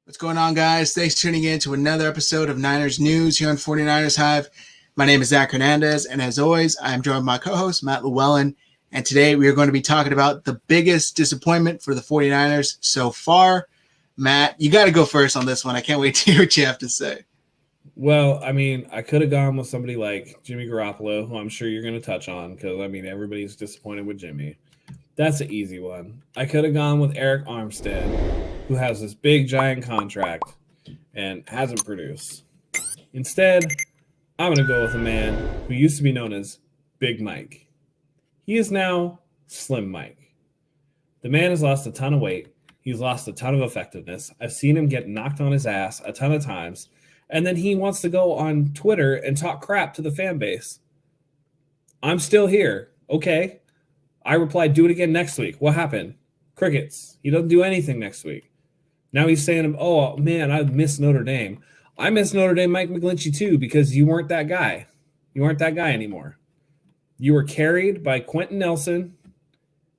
What's going on, guys? Thanks for tuning in to another episode of Niners News here on 49ers Hive. My name is Zach Hernandez, and as always, I am joined by my co-host, Matt Llewellyn. And today we are going to be talking about the biggest disappointment for the 49ers so far. Matt, you got to go first on this one. I can't wait to hear what you have to say. Well, I could have gone with somebody like Jimmy Garoppolo, who I'm sure you're going to touch on because, everybody's disappointed with Jimmy. That's an easy one. I could have gone with Eric Armstead, who has this big, giant contract and hasn't produced. Instead, I'm going to go with a man who used to be known as Big Mike. He is now Slim Mike. The man has lost a ton of weight. He's lost a ton of effectiveness. I've seen him get knocked on his ass a ton of times. And then he wants to go on Twitter and talk crap to the fan base. I'm still here. Okay. I replied, do it again next week. What happened? Crickets. He doesn't do anything next week. Now he's saying, oh, man, I miss Notre Dame. I miss Notre Dame Mike McGlinchey too because you weren't that guy. You aren't that guy anymore. You were carried by Quentin Nelson,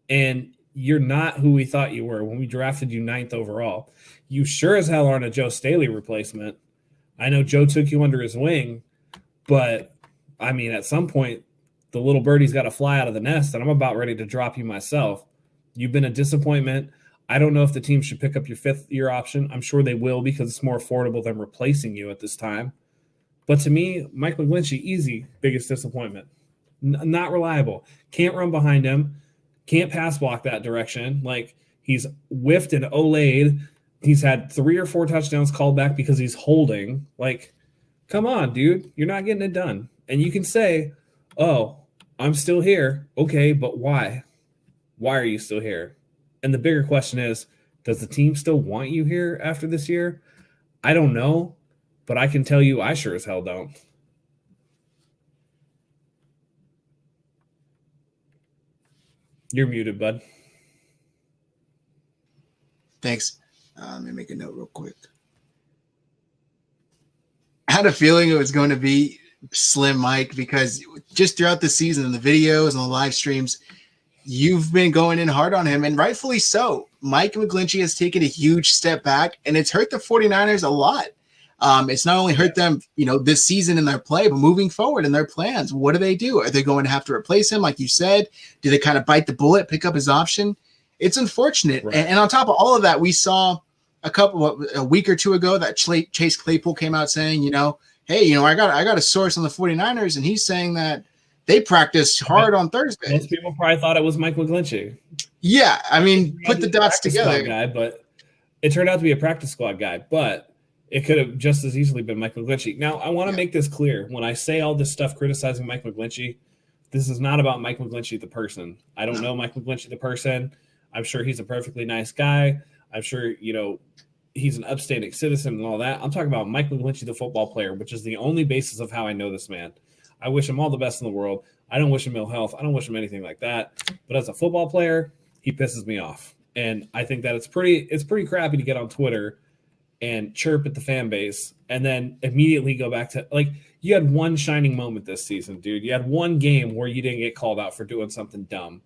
and you're not who we thought you were when we drafted you 9th overall. You sure as hell aren't a Joe Staley replacement. I know Joe took you under his wing, but, at some point, the little birdie's got to fly out of the nest, and I'm about ready to drop you myself. You've been a disappointment. I don't know if the team should pick up your 5th-year option. I'm sure they will because it's more affordable than replacing you at this time. But to me, Mike McGlinchey, easy, biggest disappointment. Not reliable. Can't run behind him. Can't pass block that direction. He's whiffed and olayed. He's had 3 or 4 touchdowns called back because he's holding. Come on, dude. You're not getting it done. And you can say, oh, I'm still here. Okay, but why? Why are you still here? And the bigger question is, does the team still want you here after this year? I don't know, but I can tell you I sure as hell don't. You're muted, bud. Thanks. Let me make a note real quick. I had a feeling it was going to be Slim Mike because just throughout the season and the videos and the live streams, you've been going in hard on him, and rightfully so. Mike McGlinchey has taken a huge step back, and it's hurt the 49ers a lot. It's not only hurt them, this season in their play, but moving forward in their plans. What do? Are they going to have to replace him, like you said? Do they kind of bite the bullet, pick up his option? It's unfortunate. Right. And on top of all of that, we saw a week or two ago that Chase Claypool came out saying, hey, I got a source on the 49ers, and he's saying that they practiced hard on Thursday. Most people probably thought it was Mike McGlinchey. Yeah, put the dots together. Guy, but it turned out to be a practice squad guy, but it could have just as easily been Mike McGlinchey. Now, I want to make this clear. When I say all this stuff criticizing Mike McGlinchey, this is not about Mike McGlinchey the person. I don't know Mike McGlinchey the person. I'm sure he's a perfectly nice guy. I'm sure, he's an upstanding citizen and all that. I'm talking about Mike McGlinchey, the football player, which is the only basis of how I know this man. I wish him all the best in the world. I don't wish him ill health. I don't wish him anything like that. But as a football player, he pisses me off. And I think that it's pretty crappy to get on Twitter and chirp at the fan base and then immediately go back to you had one shining moment this season, dude. You had one game where you didn't get called out for doing something dumb.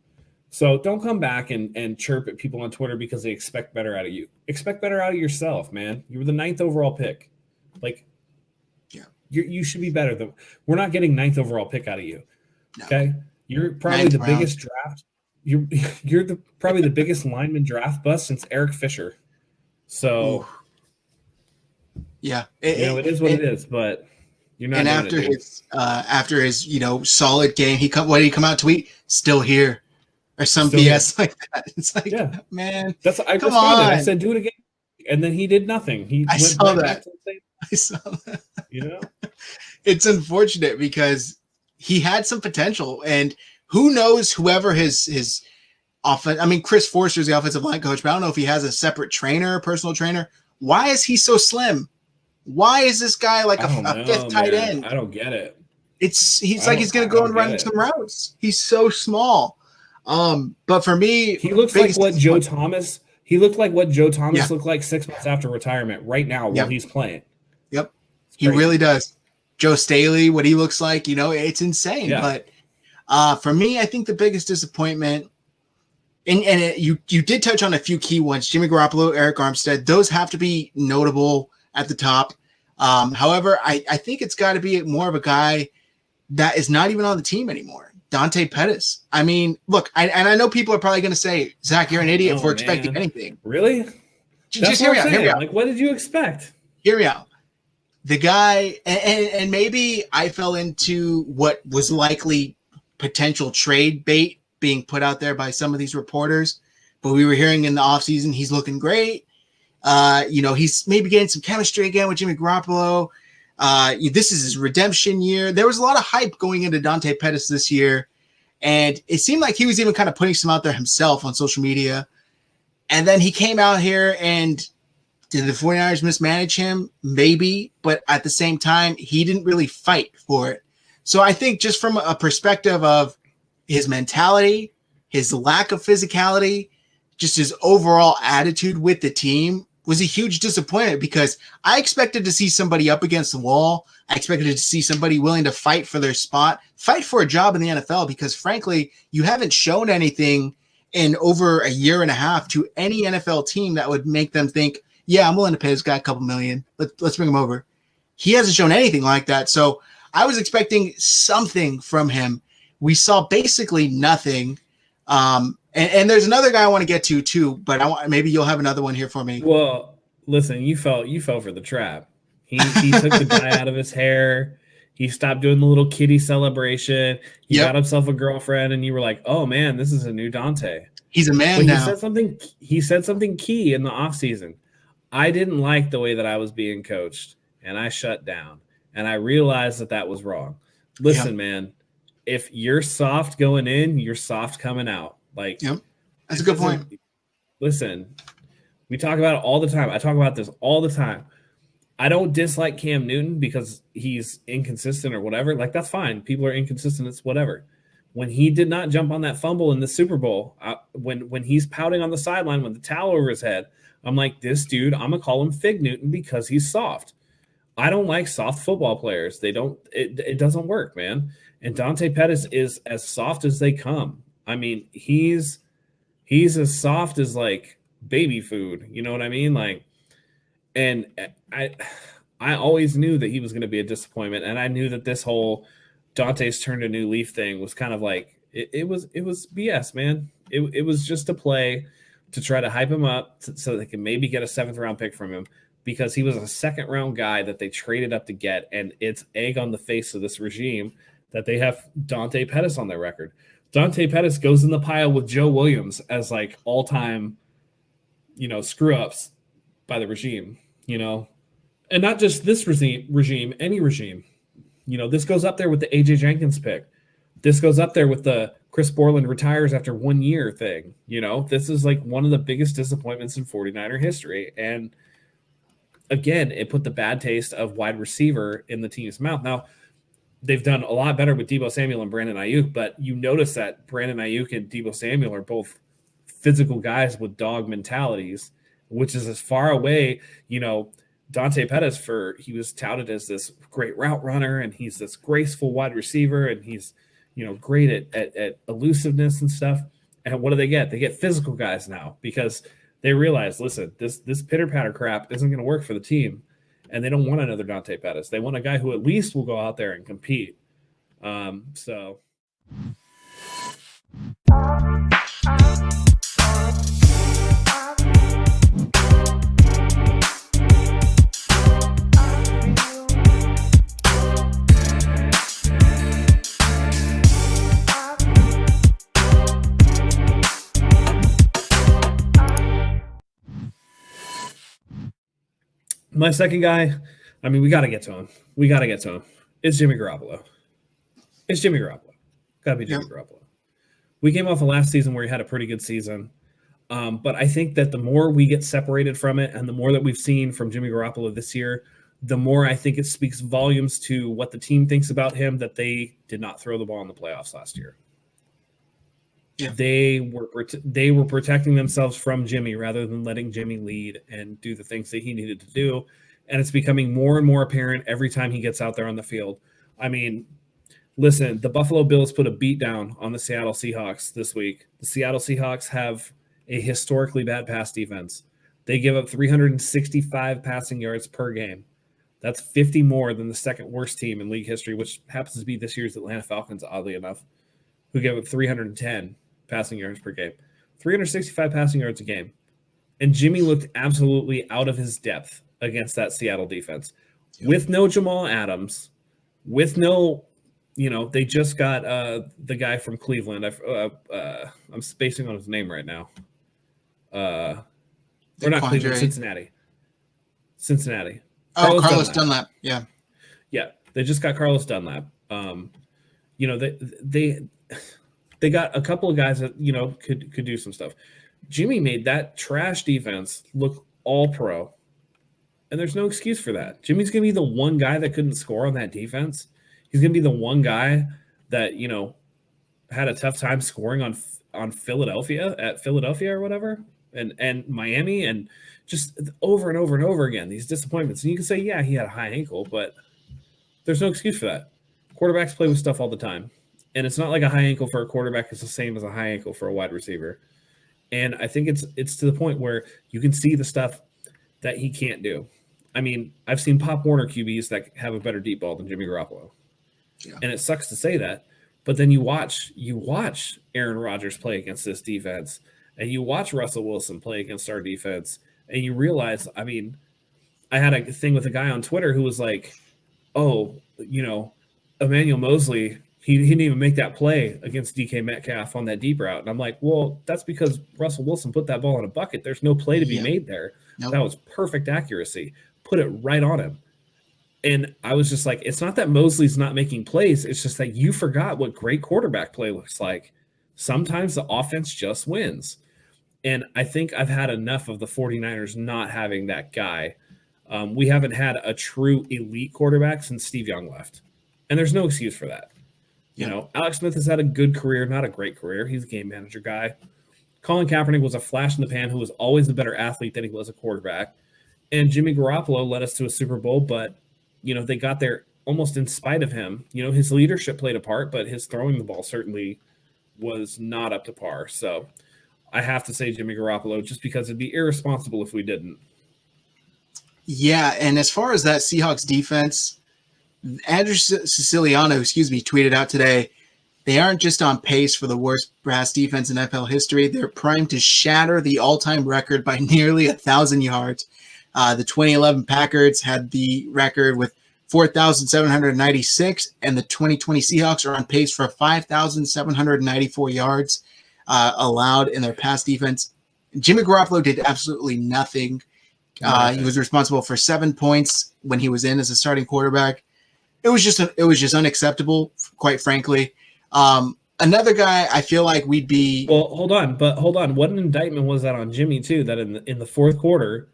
So don't come back and chirp at people on Twitter because they expect better out of you. Expect better out of yourself, man. You were the 9th overall pick. You should be better than. We're not getting 9th overall pick out of you. No. Okay, you're probably the biggest draft. You're probably the biggest lineman draft bust since Eric Fisher. So, yeah, it is what it is. But you're not. And after his solid game, what did he come out tweet? Still here, or some still BS here. Like that. It's man, I responded. I said, do it again, and then he did nothing. I saw that. It's unfortunate because he had some potential, and who knows whoever his offense. Chris Forster's the offensive line coach, but I don't know if he has a separate trainer, personal trainer. Why is he so slim? Why is this guy a 5th tight end? I don't get it. He's going to go and run some routes. He's so small. But for me, he looks like what Joe Thomas. He looked like what Joe Thomas looked like 6 months after retirement. Right now, while he's playing. Yep, he really does. Joe Staley, what he looks like, it's insane. Yeah. But for me, I think the biggest disappointment You did touch on a few key ones: Jimmy Garoppolo, Eric Armstead. Those have to be notable at the top. However, I think it's got to be more of a guy that is not even on the team anymore. Dante Pettis. I mean, look, I know people are probably going to say, Zach, you're an idiot for expecting anything. Really? Just hear me out. Hear me out. Like, what did you expect? Hear me out. The guy, and maybe I fell into what was likely potential trade bait being put out there by some of these reporters, but we were hearing in the offseason he's looking great. He's maybe getting some chemistry again with Jimmy Garoppolo. This is his redemption year. There was a lot of hype going into Dante Pettis this year, and it seemed like he was even kind of putting some out there himself on social media. And then he came out here, and did the 49ers mismanage him? Maybe, but at the same time, he didn't really fight for it. So I think just from a perspective of his mentality, his lack of physicality, just his overall attitude with the team was a huge disappointment, because I expected to see somebody up against the wall. I expected to see somebody willing to fight for their spot, fight for a job in the NFL, because frankly, you haven't shown anything in over a year and a half to any NFL team that would make them think, yeah, I'm willing to pay this guy a couple million. Let's bring him over. He hasn't shown anything like that. So I was expecting something from him. We saw basically nothing. And there's another guy I want to get to too, but maybe you'll have another one here for me. Well, listen, you fell for the trap. He took the dye out of his hair. He stopped doing the little kitty celebration. He got himself a girlfriend, and you were like, "Oh man, this is a new Dante. He's a man now." He said something key in the offseason. I didn't like the way that I was being coached, and I shut down. And I realized that was wrong. Listen, man, if you're soft going in, you're soft coming out. Like, that's a good point. Listen, we talk about it all the time. I talk about this all the time. I don't dislike Cam Newton because he's inconsistent or whatever. Like, that's fine. People are inconsistent. It's whatever. When he did not jump on that fumble in the Super Bowl, when he's pouting on the sideline with the towel over his head, I'm like, this dude, I'm going to call him Fig Newton because he's soft. I don't like soft football players. It doesn't work, man. And Dante Pettis is as soft as they come. I mean, he's as soft as like baby food. You know what I mean? Like, and I always knew that he was going to be a disappointment. And I knew that this whole Dante's turned a new leaf thing was kind of like, it was BS, man. It was just a play to try to hype him up so they can maybe get a 7th round pick from him, because he was a 2nd round guy that they traded up to get. And it's egg on the face of this regime that they have Dante Pettis on their record. Dante Pettis goes in the pile with Joe Williams as like all-time, screw ups by the regime, and not just this regime, any regime. This goes up there with the AJ Jenkins pick. This goes up there with the Chris Borland retires after 1 year thing. This is like one of the biggest disappointments in 49er history. And again, it put the bad taste of wide receiver in the team's mouth. Now, they've done a lot better with Deebo Samuel and Brandon Ayuk, but you notice that Brandon Ayuk and Deebo Samuel are both physical guys with dog mentalities, which is as far away, Dante Pettis, he was touted as this great route runner, and he's this graceful wide receiver, and he's, great at elusiveness and stuff. And what do they get? They get physical guys now, because they realize, listen, this pitter-patter crap isn't going to work for the team. And they don't want another Dante Pettis. They want a guy who at least will go out there and compete. So. My second guy, I mean, we got to get to him. It's Jimmy Garoppolo. Got to be Jimmy Garoppolo. We came off of last season where he had a pretty good season. But I think that the more we get separated from it and the more that we've seen from Jimmy Garoppolo this year, the more I think it speaks volumes to what the team thinks about him, that they did not throw the ball in the playoffs last year. Yeah. They were protecting themselves from Jimmy rather than letting Jimmy lead and do the things that he needed to do. And it's becoming more and more apparent every time he gets out there on the field. I mean, Listen, the Buffalo Bills put a beat down on the Seattle Seahawks this week. The Seattle Seahawks have a historically bad pass defense. They give up 365 passing yards per game. That's 50 more than the second worst team in league history, which happens to be this year's Atlanta Falcons, oddly enough, who gave up 310 passing yards per game. 365 passing yards a game. And Jimmy looked absolutely out of his depth against that Seattle defense. Yep. With no Jamal Adams, with no, they just got the guy from Cleveland. I'm spacing on his name right now. Or not Cleveland, Cincinnati. Oh, Carlos Dunlap. Yeah. Yeah. They just got Carlos Dunlap. They got a couple of guys that, could do some stuff. Jimmy made that trash defense look all pro. And there's no excuse for that. Jimmy's going to be the one guy that couldn't score on that defense. He's going to be the one guy that, had a tough time scoring on Philadelphia or whatever, and Miami, and just over and over and over again, these disappointments. And you can say, yeah, he had a high ankle, but there's no excuse for that. Quarterbacks play with stuff all the time. And it's not like a high ankle for a quarterback is the same as a high ankle for a wide receiver. And I think it's to the point where you can see the stuff that he can't do. I mean, I've seen Pop Warner QBs that have a better deep ball than Jimmy Garoppolo. Yeah. And it sucks to say that. But then you watch Aaron Rodgers play against this defense, and you watch Russell Wilson play against our defense, and you realize, I mean, I had a thing with a guy on Twitter who was like, oh, Emmanuel Mosley, he didn't even make that play against DK Metcalf on that deep route. And I'm like, well, that's because Russell Wilson put that ball in a bucket. There's no play to be made there. Nope. That was perfect accuracy. Put it right on him. And I was just like, it's not that Mosley's not making plays. It's just that you forgot what great quarterback play looks like. Sometimes the offense just wins. And I think I've had enough of the 49ers not having that guy. We haven't had a true elite quarterback since Steve Young left. And there's no excuse for that. Alex Smith has had a good career, not a great career. He's a game manager guy. Colin Kaepernick was a flash in the pan who was always a better athlete than he was a quarterback. And Jimmy Garoppolo led us to a Super Bowl, but, they got there almost in spite of him. His leadership played a part, but his throwing the ball certainly was not up to par. So I have to say Jimmy Garoppolo just because it'd be irresponsible if we didn't. Yeah, and as far as that Seahawks defense, Andrew Siciliano, tweeted out today, they aren't just on pace for the worst pass defense in NFL history. They're primed to shatter the all-time record by nearly 1,000 yards. The 2011 Packers had the record with 4,796, and the 2020 Seahawks are on pace for 5,794 yards allowed in their pass defense. Jimmy Garoppolo did absolutely nothing. He was responsible for 7 points when he was in as a starting quarterback. It was just unacceptable, quite frankly. Another guy, I feel like we'd be. Well, hold on. What an indictment was that on Jimmy too? That in the fourth quarter,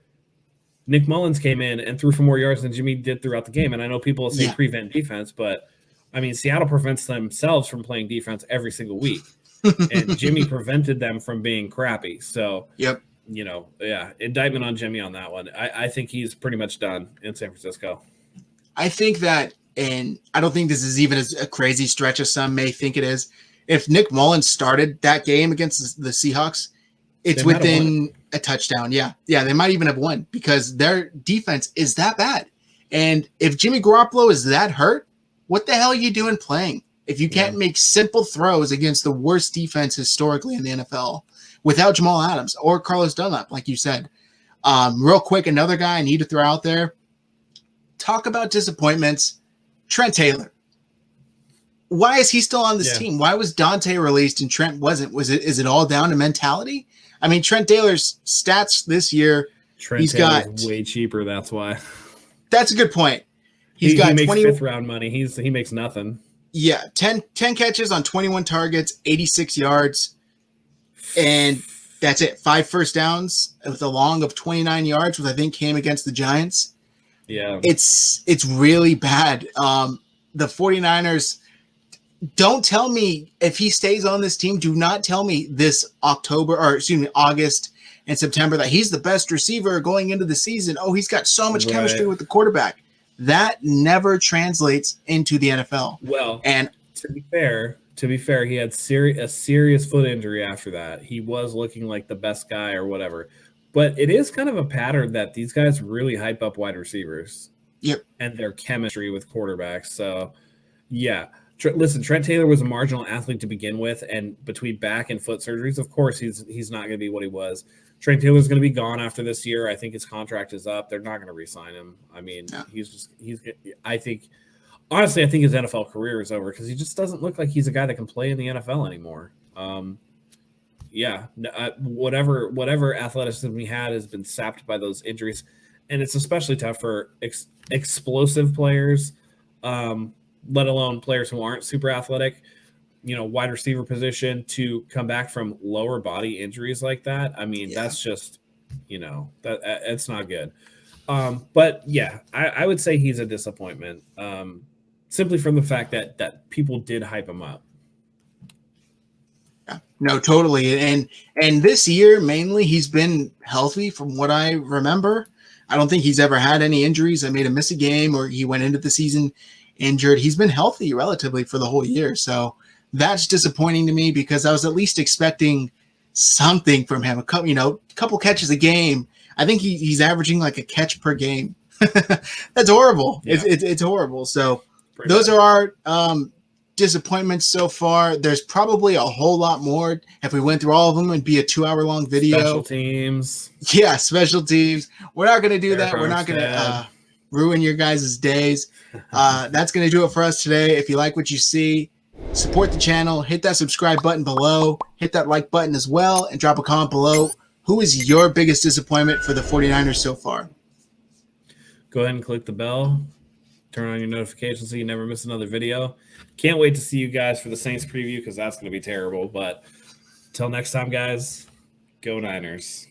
Nick Mullins came in and threw for more yards than Jimmy did throughout the game. And I know people say prevent defense, but I mean, Seattle prevents themselves from playing defense every single week, and Jimmy prevented them from being crappy. So, indictment on Jimmy on that one. I think he's pretty much done in San Francisco. I think that, and I don't think this is even a crazy stretch as some may think it is. If Nick Mullins started that game against the Seahawks, it's within a touchdown. Yeah, they might even have won because their defense is that bad. And if Jimmy Garoppolo is that hurt, what the hell are you doing playing? If you can't make simple throws against the worst defense historically in the NFL without Jamal Adams or Carlos Dunlap, like you said. Real quick, another guy I need to throw out there. Talk about disappointments. Trent Taylor. Why is he still on this team? Why was Dante released and Trent wasn't? Is it all down to mentality? I mean, Trent Taylor's stats this year, he's got way cheaper. That's why. That's a good point. He makes 20 fifth round money. He makes nothing. Yeah, 10 catches on 21 targets, 86 yards, and that's it. 5 first downs with a long of 29 yards, which I think came against the Giants. Yeah, it's really bad. The 49ers. Don't tell me if he stays on this team. Do not tell me this August and September that he's the best receiver going into the season. Oh, he's got so much chemistry with the quarterback. That never translates into the NFL. Well, and To be fair, he had a serious foot injury after that. He was looking like the best guy or whatever. But it is kind of a pattern that these guys really hype up wide receivers Yep. and their chemistry with quarterbacks. So, yeah. Listen, Trent Taylor was a marginal athlete to begin with, and between back and foot surgeries, of course, he's not going to be what he was. Trent Taylor's going to be gone after this year. I think his contract is up. They're not going to re-sign him. I mean, Yeah. I think honestly, I think his NFL career is over because he just doesn't look like he's a guy that can play in the NFL anymore. Whatever athleticism he had has been sapped by those injuries, and it's especially tough for explosive players, let alone players who aren't super athletic. Wide receiver position to come back from lower body injuries like that. I mean, that's just, that it's not good. But yeah, I would say he's a disappointment. Simply from the fact that people did hype him up. Yeah, no, totally. And this year, mainly, he's been healthy from what I remember. I don't think he's ever had any injuries. I made him miss a game or he went into the season injured. He's been healthy relatively for the whole year. So that's disappointing to me because I was at least expecting something from him. A couple catches a game. I think he's averaging like a catch per game. That's horrible. Yeah. It's horrible. So those are our disappointments so far. There's probably a whole lot more. If we went through all of them, it'd be a 2-hour-long video. Special teams. Yeah, special teams. We're not going to do that. We're not going to ruin your guys' days. That's going to do it for us today. If you like what you see, support the channel. Hit that subscribe button below. Hit that like button as well. And drop a comment below. Who is your biggest disappointment for the 49ers so far? Go ahead and click the bell. Turn on your notifications so you never miss another video. Can't wait to see you guys for the Saints preview because that's going to be terrible. But until next time, guys, go Niners.